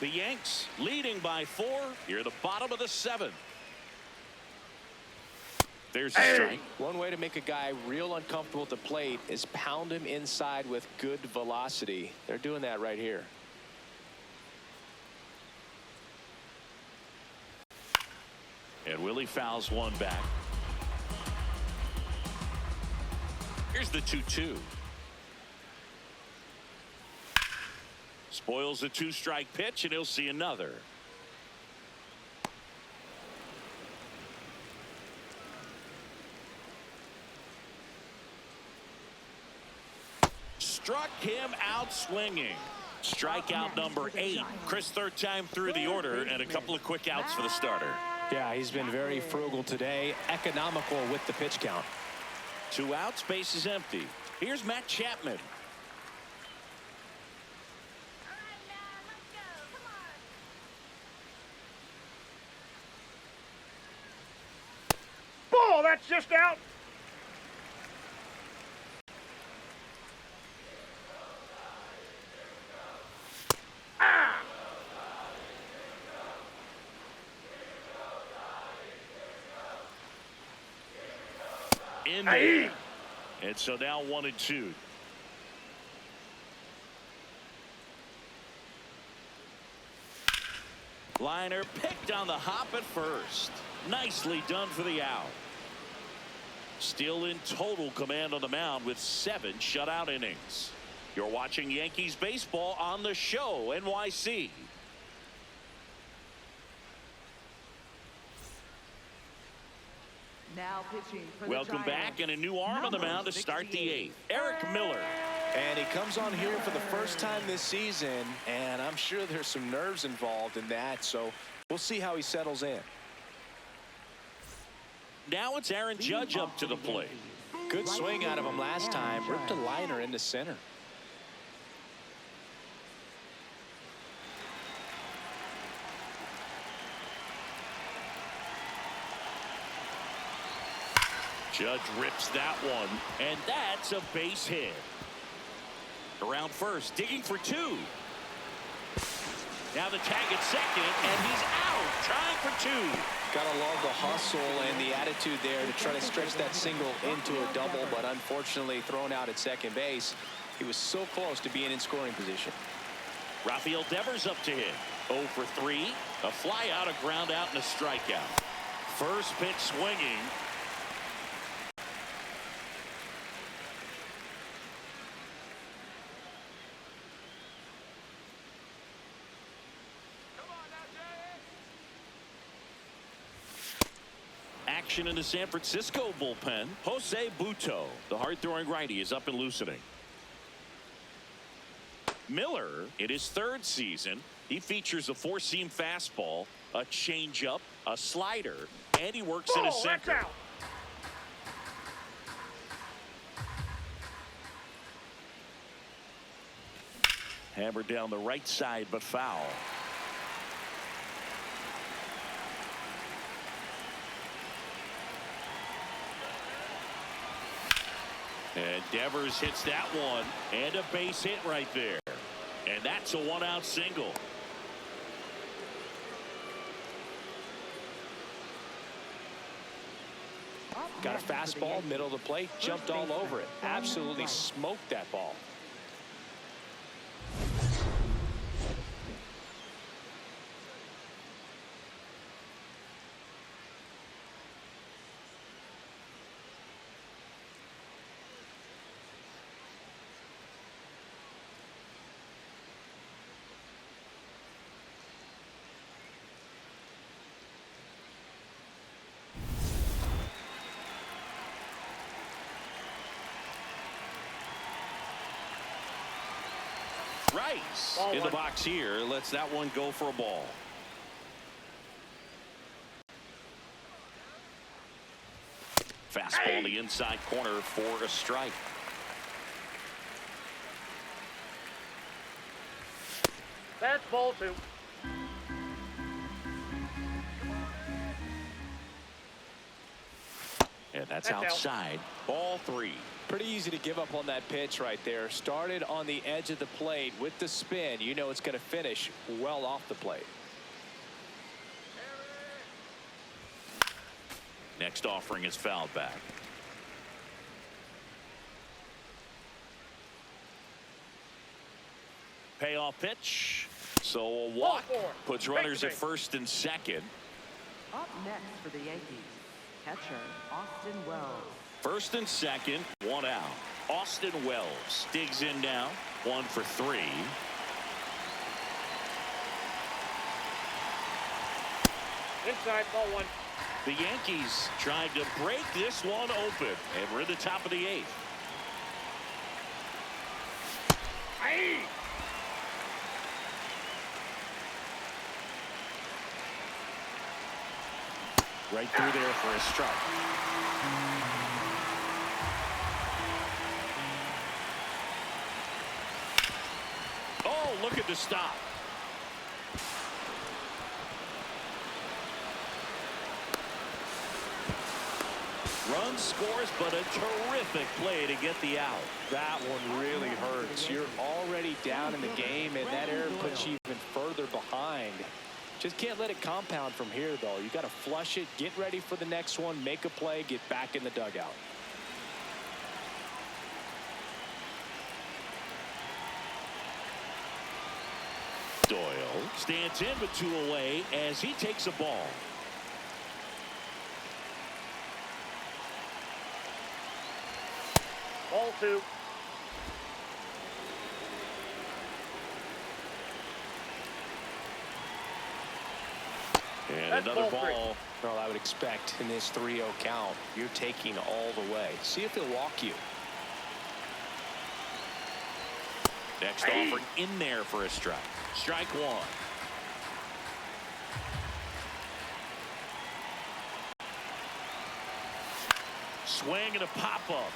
The Yanks leading by 4 here at the bottom of the 7th. There's a strike. One way to make a guy real uncomfortable at the plate is pound him inside with good velocity. They're doing that right here. And Willie fouls one back. Here's the 2-2. Spoils the 2-strike pitch, and he'll see another. Struck him out swinging. Strikeout number 8. Chris, third time through the order, and a couple of quick outs for the starter. Yeah, he's been very frugal today, economical with the pitch count. 2 outs, base is empty. Here's Matt Chapman. Ball, that's just out. In there. And so now 1-2. Liner picked on the hop at first. Nicely done for the out. Still in total command on the mound with 7 shutout innings. You're watching Yankees baseball on the show, NYC. Now pitching for the Welcome Giants, back, and a new arm on the mound to start the 8th. Eric Miller. And he comes on here for the first time this season, and I'm sure there's some nerves involved in that, so we'll see how he settles in. Now it's Aaron Judge up to the plate. Good swing out of him last time. Ripped a liner into center. Judge rips that one, and that's a base hit. Around first, digging for 2. Now the tag at second, and he's out, trying for 2. Gotta love the hustle and the attitude there to try to stretch that single into a double, but unfortunately thrown out at second base. He was so close to being in scoring position. Rafael Devers up to hit. 0 for 3. A fly out, a ground out, and a strikeout. First pitch swinging. Action in the San Francisco bullpen. Jose Butto, the hard-throwing righty, is up and loosening. Miller, in his 3rd season, he features a 4-seam fastball, a changeup, a slider, and he works in a sinker. Hammered down the right side, but foul. And Devers hits that one, and a base hit right there. And that's a 1-out single. Got a fastball, middle of the plate, jumped all over it. Absolutely smoked that ball. Rice in the box here lets that one go for a ball. Fastball in the inside corner for a strike. That's ball 2. And that's outside. Ball 3. Pretty easy to give up on that pitch right there. Started on the edge of the plate with the spin. You know it's going to finish well off the plate. Next offering is fouled back. Payoff pitch. So a walk puts runners at first and second. Up next for the Yankees, catcher Austin Wells. First and second, 1 out. Austin Wells digs in now, 1 for 3. Inside, ball 1. The Yankees trying to break this one open, and we're at the top of the 8th. Aye. Right through there for a strike. Oh, look at the stop. Run scores, but a terrific play to get the out. That one really hurts. You're already down in the game, and that error puts you even further behind. Just can't let it compound from here, though. You got to flush it, get ready for the next one, make a play, get back in the dugout. Doyle stands in with 2 away as he takes a ball. Ball 2. And That's another ball 3. ball. Well, I would expect in this 3-0 count, you're taking all the way. See if he'll walk you. Next offering in there for a strike. Strike 1. Swing and a pop-up.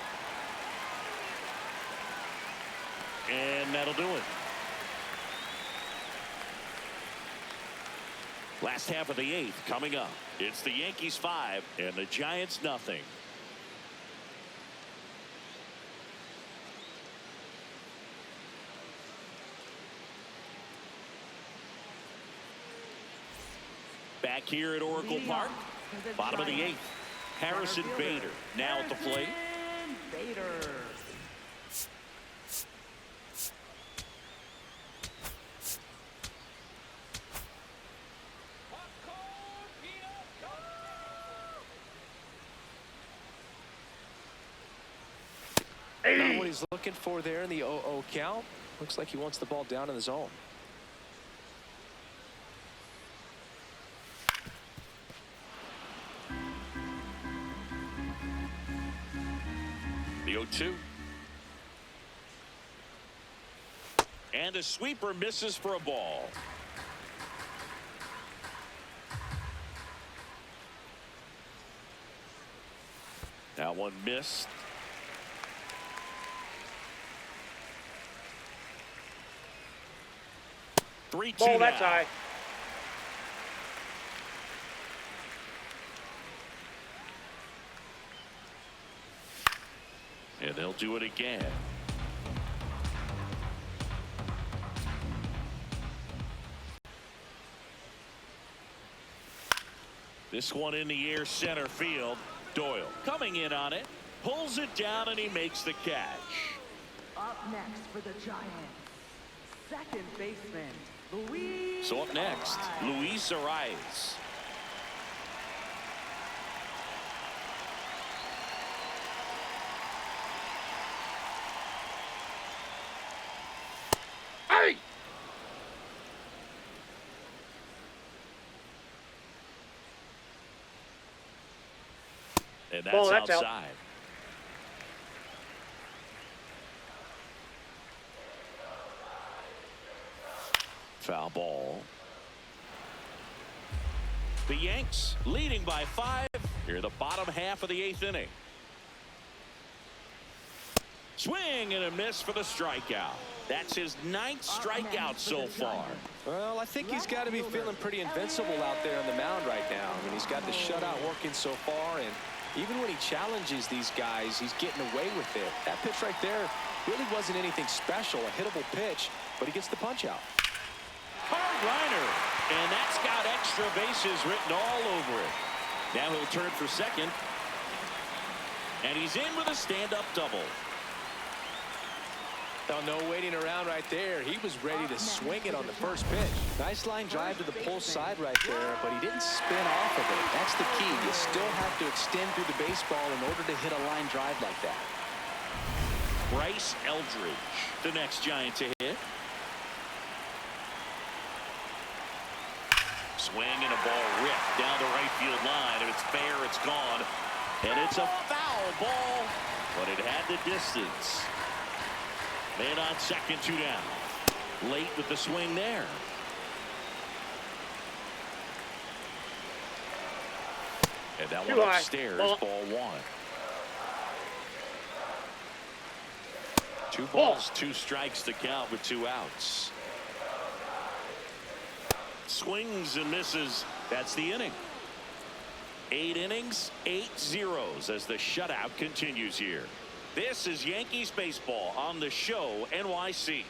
And that'll do it. Last half of the 8th coming up. It's the Yankees 5 and the Giants nothing. Back here at Oracle Park, bottom of the 8th. Harrison Bader now at the plate. Bader. Not what he's looking for there in the 0-0 count. Looks like he wants the ball down in the zone. The 0-2. And a sweeper misses for a ball. That one missed. Ball, that's high. And they'll do it again. This one in the air, center field. Doyle coming in on it, pulls it down, and he makes the catch. Up next for the Giants, second baseman, Luis. So up next, Luis Adames. Hey! And Ball, that's that's out. outside. Foul ball. The Yanks leading by 5 here, the bottom half of the 8th inning. Swing and a miss for the strikeout. That's his 9th strikeout so far. Well, I think he's got to be feeling pretty invincible out there on the mound right now. I mean, he's got the shutout working so far, and even when he challenges these guys, he's getting away with it. That pitch right there really wasn't anything special, a hittable pitch, but he gets the punch out. Hard liner, and that's got extra bases written all over it. Now he'll turn for second, and he's in with a stand-up double. Oh, no waiting around right there. He was ready to swing it on the first pitch. Nice line drive to the pull side right there, but he didn't spin off of it. That's the key. You still have to extend through the baseball in order to hit a line drive like that. Bryce Eldridge, the next Giant to hit. Swing and a ball ripped down the right field line. If it's fair, it's gone. And it's a foul ball, but it had the distance. Man on second, 2 down. Late with the swing there. And that one upstairs, ball 1. 2 balls, 2 strikes to count with 2 outs. Swings and misses. That's the inning. 8 innings, 8 zeros as the shutout continues here. This is Yankees baseball on the show NYC.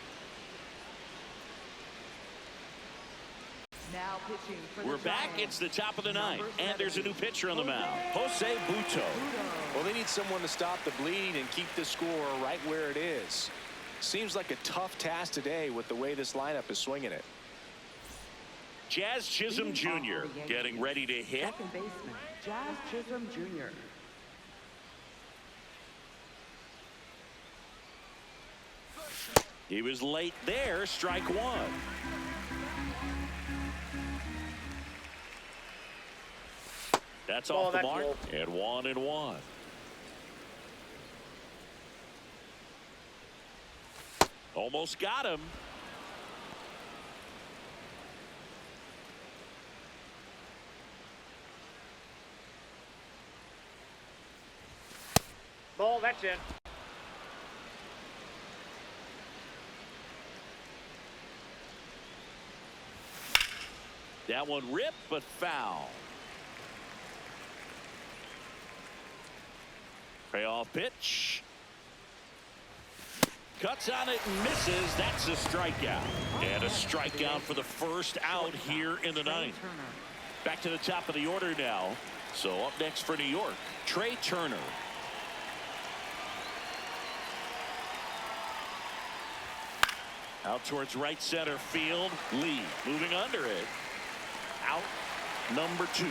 Now pitching for We're the back. Giants, It's the top of the 9th, and there's a new pitcher on the mound, Jose Jose Butto. Well, they need someone to stop the bleed and keep the score right where it is. Seems like a tough task today with the way this lineup is swinging it. Jazz Chisholm Jr. getting ready to hit. second baseman, Jazz Chisholm Jr. He was late there, strike 1. That's Ball, off the that's mark, low. and 1-1. Almost got him. Ball, that's in. That one ripped, but foul. Payoff pitch. Cuts on it and misses. That's a strikeout. And a strikeout for the first out here in the 9th. Back to the top of the order now. So up next for New York, Trey Turner. Out towards right center field. Lee moving under it. Out number 2.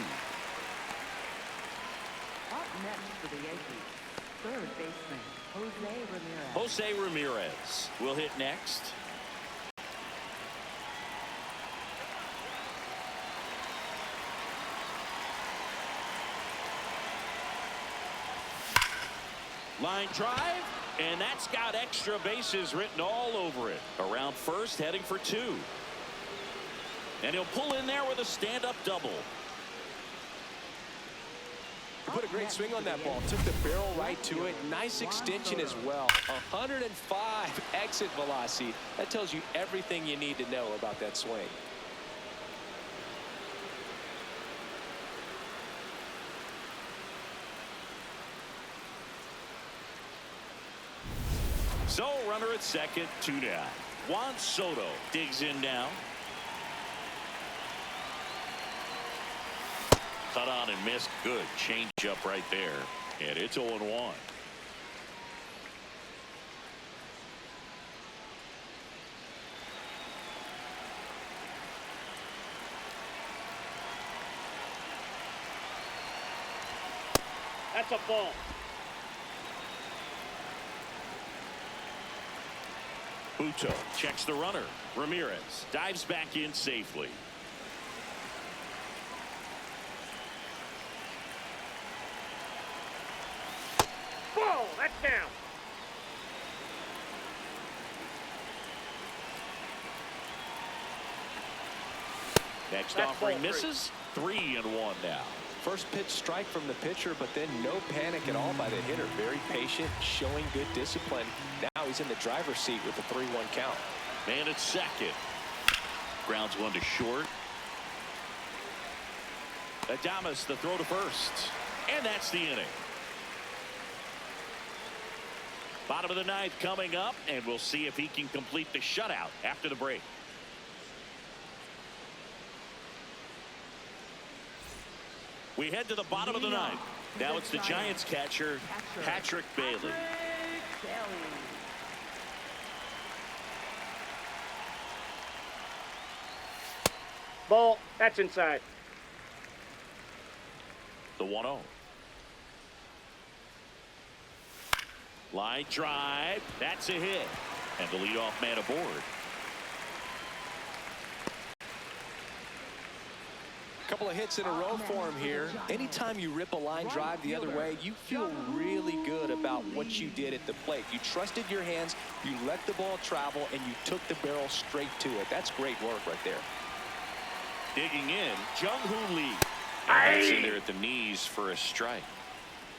Up next for the Yankees, third baseman, Jose Ramirez will hit next. Line drive, and that's got extra bases written all over it. Around first, heading for 2. And he'll pull in there with a stand-up double. He put a great swing on that ball. Took the barrel right to it. Nice extension as well. 105 exit velocity. That tells you everything you need to know about that swing. So, runner at second, 2 down. Juan Soto digs in now. Cut on and missed. Good change up right there. And it's 0-1. That's a ball. Buto checks the runner. Ramirez dives back in safely. Ball. That's down. Next That's offering ball misses. 3-1 now. First pitch strike from the pitcher, but then no panic at all by the hitter. Very patient, showing good discipline. Now he's in the driver's seat with a 3-1 count. Man at second. Grounds one to short. Adames the throw to first. And that's the inning. Bottom of the ninth coming up, and we'll see if he can complete the shutout after the break. We head to the bottom of the ninth. Now it's the Giants catcher, Patrick Bailey. Ball. That's inside. The 1-0. Line drive. That's a hit. And the leadoff man aboard. Couple of hits in a row for him here. Anytime you rip a line drive the other way, you feel really good about what you did at the plate. You trusted your hands, you let the ball travel, and you took the barrel straight to it. That's great work right there. Digging in, Jung-Hoo Lee. That's in there at the knees for a strike.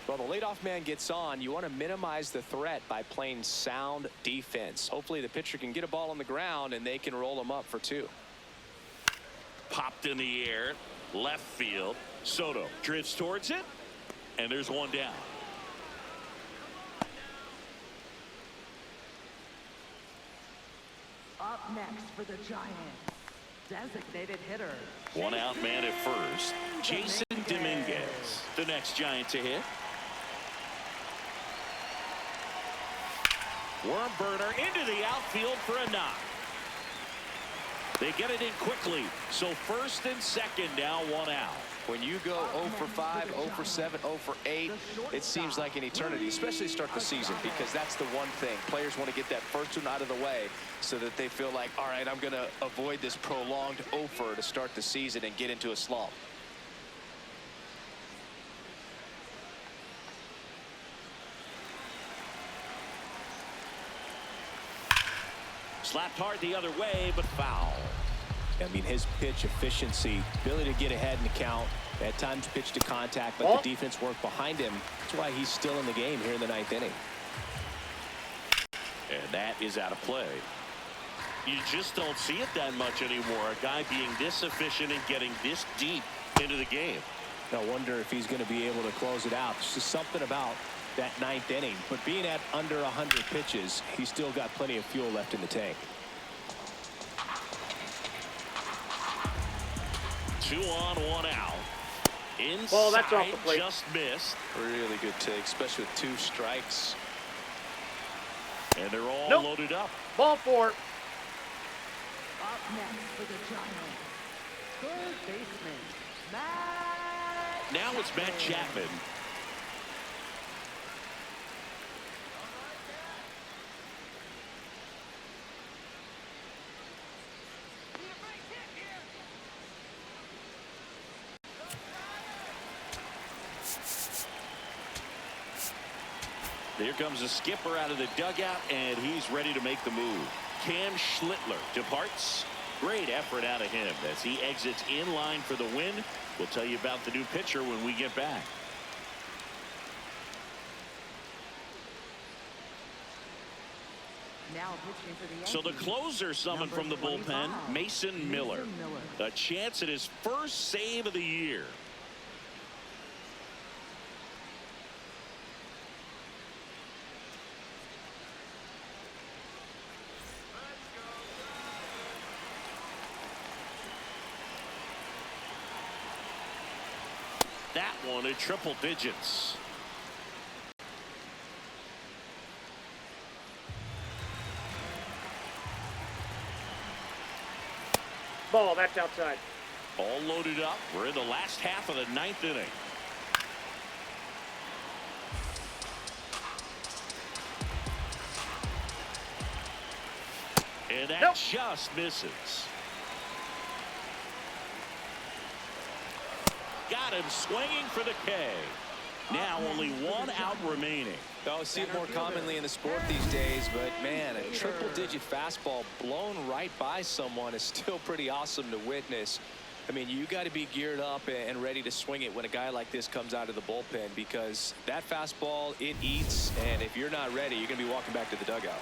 Well, the leadoff man gets on. You want to minimize the threat by playing sound defense. Hopefully the pitcher can get a ball on the ground and they can roll him up for 2. Popped in the air, left field. Soto drifts towards it, and there's 1 down. Up next for the Giants, designated hitter. 1 out man at first. Jason Dominguez, the next Giant to hit. Worm burner into the outfield for a knock. They get it in quickly. So first and second now, 1 out. When you go 0 for 5, 0 for 7, 0 for 8, it seems like an eternity, especially to start the season, because that's the one thing. Players want to get that first one out of the way so that they feel like, all right, I'm going to avoid this prolonged 0 for to start the season and get into a slump. Slapped hard the other way, but foul. I mean, his pitch efficiency, ability to get ahead in the count, at times pitch to contact, but the defense worked behind him. That's why he's still in the game here in the 9th inning. And that is out of play. You just don't see it that much anymore. A guy being this efficient and getting this deep into the game. I wonder if he's going to be able to close it out. There's just something about that 9th inning. But being at under 100 pitches, he's still got plenty of fuel left in the tank. 2 on, 1 out. Inside, Ball, that's off the plate. Just missed. Really good take, especially with 2 strikes. And they're all loaded up. Ball 4. Up next for the Giants, third baseman, Matt. Now it's Matt Chapman. Here comes the skipper out of the dugout, and he's ready to make the move. Cam Schlittler departs. Great effort out of him as he exits in line for the win. We'll tell you about the new pitcher when we get back. Now pitching for the Yankees. So the closer summoned from the bullpen, Mason Miller. A chance at his first save of the year. That one at triple digits. Ball, that's outside. All loaded up. We're in the last half of the ninth inning. And that just misses. Got him swinging for the K. Now only one out remaining. I see it more commonly in the sport these days, but man, a triple-digit fastball blown right by someone is still pretty awesome to witness. I mean, you got to be geared up and ready to swing it when a guy like this comes out of the bullpen, because that fastball, it eats, and if you're not ready, you're going to be walking back to the dugout.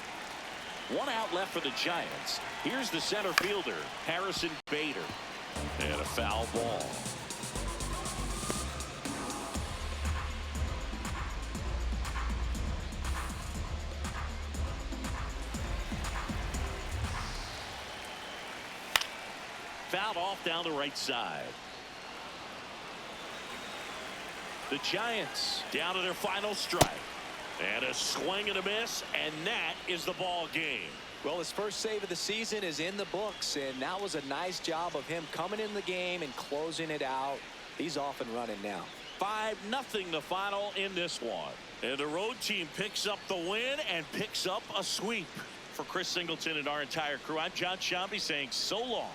One out left for the Giants. Here's the center fielder, Harrison Bader. And a foul ball. Fouled off down the right side. The Giants down to their final strike. And a swing and a miss, and that is the ball game. Well, his first save of the season is in the books, and that was a nice job of him coming in the game and closing it out. He's off and running now. 5-0 the final in this one. And the road team picks up the win and picks up a sweep. For Chris Singleton and our entire crew, I'm John Shambi saying so long.